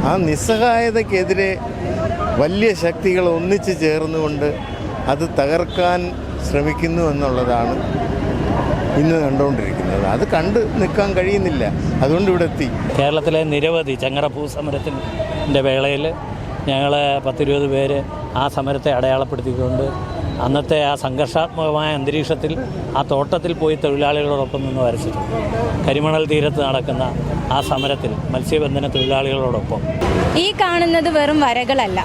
ആ നിസ്സഹായതയ്ക്കെതിരെ വലിയ ശക്തികൾ ഒന്നിച്ചു ചേർന്നുകൊണ്ട് അത് തകർക്കാൻ ശ്രമിക്കുന്നു എന്നുള്ളതാണ് ഇന്ന് കണ്ടുകൊണ്ടിരിക്കുന്നത്. അത് കണ്ട് നിൽക്കാൻ കഴിയുന്നില്ല, അതുകൊണ്ട് ഇവിടെ എത്തി. കേരളത്തിലെ നിരവധി ചങ്ങറപ്പൂ സമരത്തിൻ്റെ വേളയിൽ ഞങ്ങൾ 10-20 പേര് ആ സമരത്തെ അടയാളപ്പെടുത്തിക്കൊണ്ട് അന്നത്തെ ആ സംഘർഷാത്മകമായ അന്തരീക്ഷത്തിൽ ആ തോട്ടത്തിൽ പോയി തൊഴിലാളികളോടൊപ്പം നിന്ന് വരച്ചിട്ടുണ്ട്. കരിമണൽ തീരത്ത് നടക്കുന്ന ആ സമരത്തിൽ മത്സ്യബന്ധന തൊഴിലാളികളോടൊപ്പം. ഈ കാണുന്നത് വെറും വരകളല്ല,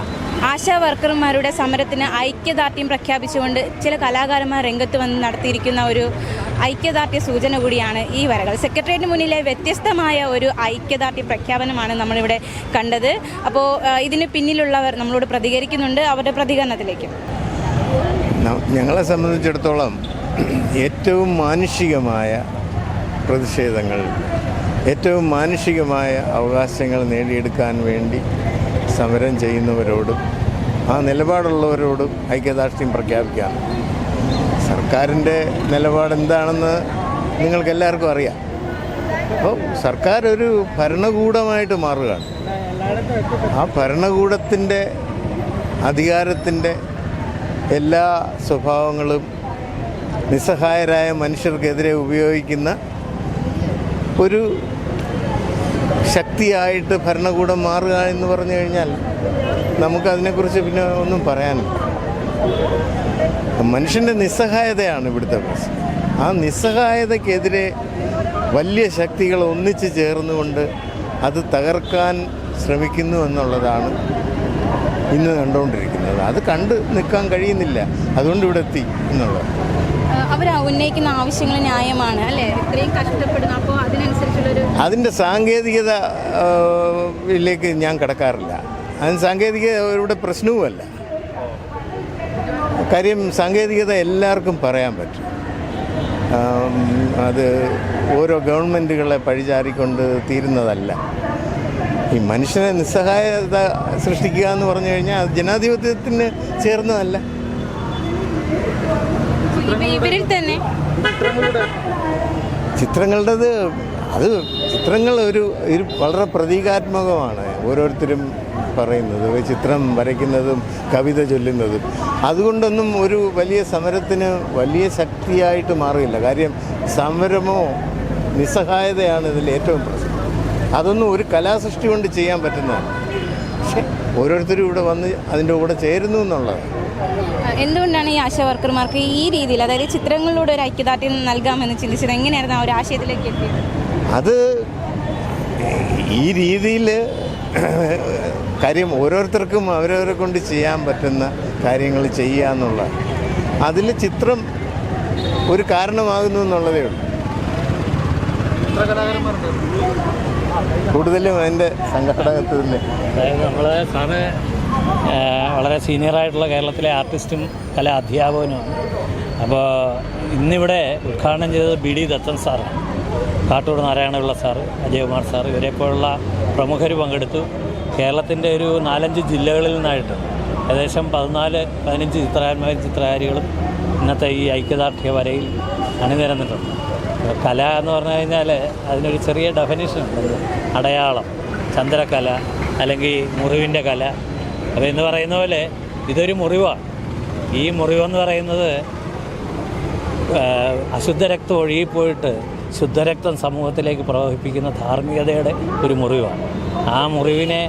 ആശാ വർക്കർമാരുടെ സമരത്തിന് ഐക്യദാർഢ്യം പ്രഖ്യാപിച്ചുകൊണ്ട് ചില കലാകാരന്മാർ രംഗത്ത് വന്ന് നടത്തിയിരിക്കുന്ന ഒരു ഐക്യദാർഢ്യ സൂചന കൂടിയാണ് ഈ വരകൾ. സെക്രട്ടേറിയറ്റിന് മുന്നിലെ വ്യത്യസ്തമായ ഒരു ഐക്യദാർഢ്യ പ്രഖ്യാപനമാണ് നമ്മളിവിടെ കണ്ടത്. അപ്പോൾ ഇതിന് പിന്നിലുള്ളവർ നമ്മളോട് പ്രതികരിക്കുന്നുണ്ട്. അവരുടെ പ്രതികരണത്തിലേക്ക്. ഞങ്ങളെ സംബന്ധിച്ചിടത്തോളം ഏറ്റവും മാനുഷികമായ പ്രതിഷേധങ്ങൾ, ഏറ്റവും മാനുഷികമായ അവകാശങ്ങൾ നേടിയെടുക്കാൻ വേണ്ടി സമരം ചെയ്യുന്നവരോടും ആ നിലപാടുള്ളവരോടും ഐക്യദാർഢ്യം പ്രഖ്യാപിക്കാൻ. സർക്കാരിൻ്റെ നിലപാട് എന്താണെന്ന് നിങ്ങൾക്കെല്ലാവർക്കും അറിയാം. അപ്പോൾ സർക്കാർ ഒരു ഭരണകൂടമായിട്ട് മാറുകയാണ്. ആ ഭരണകൂടത്തിൻ്റെ അധികാരത്തിൻ്റെ എല്ലാ സ്വഭാവങ്ങളും നിസ്സഹായരായ മനുഷ്യർക്കെതിരെ ഉപയോഗിക്കുന്ന ഒരു ശക്തിയായിട്ട് ഭരണകൂടം മാറുക എന്ന് പറഞ്ഞു കഴിഞ്ഞാൽ നമുക്കതിനെക്കുറിച്ച് പിന്നെ ഒന്നും പറയാനില്ല. മനുഷ്യൻ്റെ നിസ്സഹായതയാണ് ഇവിടുത്തെ പ്രശ്നം. ആ നിസ്സഹായതയ്ക്കെതിരെ വലിയ ശക്തികൾ ഒന്നിച്ചു ചേർന്നുകൊണ്ട് അത് തകർക്കാൻ ശ്രമിക്കുന്നു എന്നുള്ളതാണ് ഇന്ന് കണ്ടുകൊണ്ടിരിക്കുന്നത്. അത് കണ്ട് നിൽക്കാൻ കഴിയുന്നില്ല, അതുകൊണ്ട് ഇവിടെ എത്തി എന്നുള്ളത്. അവർ ഉന്നയിക്കുന്ന ആവശ്യങ്ങൾ ന്യായമാണ് അല്ലേ? ഇത്രയും കഷ്ടപ്പെടുന്നു. അപ്പോൾ അതിനനുസരിച്ചുള്ളൊരു അതിൻ്റെ സാങ്കേതികതയിലേക്ക് ഞാൻ കിടക്കാറില്ല. അതിന് സാങ്കേതികത ഇവിടെ പ്രശ്നവുമല്ല. കാര്യം സാങ്കേതികത എല്ലാവർക്കും പറയാൻ പറ്റും. അത് ഓരോ ഗവൺമെൻറ്റുകളെ പഴിചാരിക്കൊണ്ട് തീരുന്നതല്ല. ഈ മനുഷ്യനെ നിസ്സഹായത സൃഷ്ടിക്കുക എന്ന് പറഞ്ഞു കഴിഞ്ഞാൽ അത് ജനാധിപത്യത്തിന് ചേർന്നതല്ല. ഇവരിൽ തന്നെ ചിത്രങ്ങളുടേത് അത് ചിത്രങ്ങൾ ഒരു വളരെ പ്രതീകാത്മകമാണ്. ഓരോരുത്തരും പറയുന്നത്, ചിത്രം വരയ്ക്കുന്നതും കവിത ചൊല്ലുന്നതും അതുകൊണ്ടൊന്നും ഒരു വലിയ സമരത്തിന് വലിയ ശക്തിയായിട്ട് മാറില്ല. കാര്യം സമരമോ നിസ്സഹായതയാണ് ഇതിൽ ഏറ്റവും പ്രശ്നം. അതൊന്നും ഒരു കലാസൃഷ്ടി കൊണ്ട് ചെയ്യാൻ പറ്റുന്നതാണ്. പക്ഷെ ഓരോരുത്തരും ഇവിടെ വന്ന് അതിൻ്റെ കൂടെ ചേരുന്നു എന്നുള്ളത്. എന്തുകൊണ്ടാണ് ഈ ആശാ വർക്കർമാർക്ക് ഈ രീതിയിൽ, അതായത് ചിത്രങ്ങളിലൂടെ ഒരു ഐക്യദാർഢ്യം നൽകാമെന്ന് ചിന്തിച്ചത്? എങ്ങനെയായിരുന്നു ആ ഒരു ആശയത്തിലേക്ക് എത്തിയത്? അത് ഈ രീതിയിൽ കാര്യം ഓരോരുത്തർക്കും അവരവരെ കൊണ്ട് ചെയ്യാൻ പറ്റുന്ന കാര്യങ്ങൾ ചെയ്യുക എന്നുള്ള അതിൽ ചിത്രം ഒരു കാരണമാകുന്നു എന്നുള്ളതേ ഉള്ളൂ. കൂടുതലും അതിൻ്റെ സംഘടകത്തിൽ തന്നെ. അതായത് നമ്മൾ സാറ് വളരെ സീനിയറായിട്ടുള്ള കേരളത്തിലെ ആർട്ടിസ്റ്റും കലാ അധ്യാപകനുമാണ്. അപ്പോൾ ഇന്നിവിടെ ഉദ്ഘാടനം ചെയ്തത് BD ദത്തൻ സാറാണ്. കാട്ടൂർ നാരായണപിള്ള സാറ്, അജയകുമാർ സാറ്, ഇവരെപ്പോലുള്ള പ്രമുഖർ പങ്കെടുത്തു. കേരളത്തിൻ്റെ ഒരു 4-5 ജില്ലകളിൽ നിന്നായിട്ട് ഏകദേശം 14-15 ചിത്രകാരികളും ഇന്നത്തെ ഈ ഐക്യദാർഢ്യ വരയിൽ അണിനിരന്നിട്ടുണ്ട്. കല എന്ന് പറഞ്ഞു കഴിഞ്ഞാൽ അതിനൊരു ചെറിയ ഡെഫിനിഷൻ ഉണ്ട്. അടയാളം, ചന്ദ്രകല അല്ലെങ്കിൽ മുറിവിൻ്റെ കല. അപ്പോൾ എന്ന് പറയുന്ന പോലെ ഇതൊരു മുറിവാണ്. ഈ മുറിവെന്ന് പറയുന്നത് അശുദ്ധ രക്തം ഒഴുകിപ്പോയിട്ട് ശുദ്ധരക്തം സമൂഹത്തിലേക്ക് പ്രവഹിപ്പിക്കുന്ന ധാർമ്മികതയുടെ ഒരു മുറിവാണ്. ആ മുറിവിനെ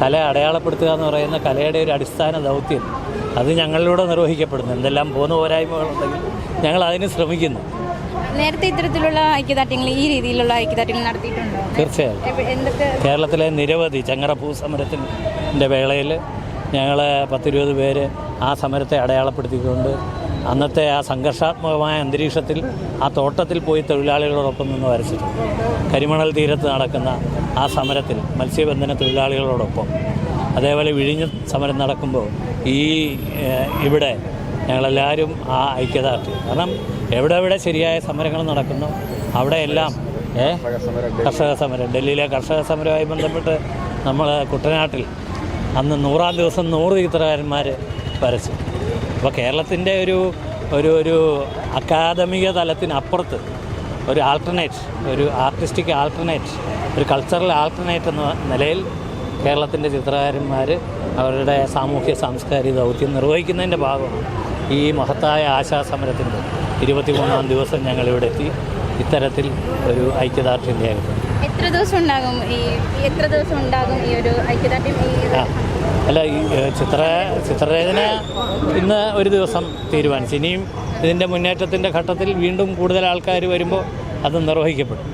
കല അടയാളപ്പെടുത്തുക എന്ന് പറയുന്ന കലയുടെ ഒരു അടിസ്ഥാന ദൗത്യം അത് ഞങ്ങളിലൂടെ നിർവഹിക്കപ്പെടുന്നു. എന്തെല്ലാം പോന്ന പോരായ്മകളുണ്ടെങ്കിൽ ഞങ്ങൾ അതിന് ശ്രമിക്കുന്നു. നേരത്തെ ഇത്തരത്തിലുള്ള ഐക്യദാർഢ്യങ്ങൾ, ഈ രീതിയിലുള്ള ഐക്യദാർഢ്യങ്ങൾ നടത്തിയിട്ടുണ്ടോ? തീർച്ചയായും. കേരളത്തിലെ നിരവധി ചങ്ങറപ്പൂ സമരത്തിൻ്റെ വേളയിൽ ഞങ്ങൾ 10-20 പേര് ആ സമരത്തെ അടയാളപ്പെടുത്തിക്കൊണ്ട് അന്നത്തെ ആ സംഘർഷാത്മകമായ അന്തരീക്ഷത്തിൽ ആ തോട്ടത്തിൽ പോയി തൊഴിലാളികളോടൊപ്പം നിന്ന് വരച്ചിട്ടുണ്ട്. കരിമണൽ തീരത്ത് നടക്കുന്ന ആ സമരത്തിൽ മത്സ്യബന്ധന തൊഴിലാളികളോടൊപ്പം. അതേപോലെ വിഴിഞ്ഞ സമരം നടക്കുമ്പോൾ ഇവിടെ ഞങ്ങളെല്ലാവരും ആ ഐക്യദാർഢ്യം. കാരണം എവിടെ ശരിയായ സമരങ്ങൾ നടക്കുന്നു അവിടെയെല്ലാം കർഷക സമരം, ഡൽഹിയിലെ കർഷക സമരവുമായി ബന്ധപ്പെട്ട് നമ്മൾ കുട്ടനാട്ടിൽ അന്ന് 100-ാം ദിവസം 100 ചിത്രകാരന്മാർ വരച്ചു. അപ്പോൾ കേരളത്തിൻ്റെ ഒരു അക്കാദമിക തലത്തിനപ്പുറത്ത് ഒരു ആൾട്ടർനേറ്റ്, ഒരു ആർട്ടിസ്റ്റിക് ആൾട്ടർനേറ്റ്, ഒരു കൾച്ചറൽ ആൾട്ടർനേറ്റ് എന്ന നിലയിൽ കേരളത്തിൻ്റെ ചിത്രകാരന്മാർ അവരുടെ സാമൂഹ്യ സാംസ്കാരിക ദൗത്യം നിർവഹിക്കുന്നതിൻ്റെ ഭാഗമാണ് ഈ മഹത്തായ ആശാസമരത്തിൻ്റെ 23-ാം ദിവസം ഞങ്ങളിവിടെ എത്തി ഇത്തരത്തിൽ ഒരു ഐക്യദാർഢ്യം രേഖപ്പെടുത്തി. എത്ര ദിവസം ഉണ്ടാകും ഈ ഒരു ഐക്യദാർഢ്യം? അല്ല, ഈ ചിത്രരചന ഇന്ന് ഒരു ദിവസം തീരുമാനിച്ചു. ഇനിയും ഇതിൻ്റെ മുന്നേറ്റത്തിൻ്റെ ഘട്ടത്തിൽ വീണ്ടും കൂടുതൽ ആൾക്കാർ വരുമ്പോൾ അത് നിർവഹിക്കപ്പെടും.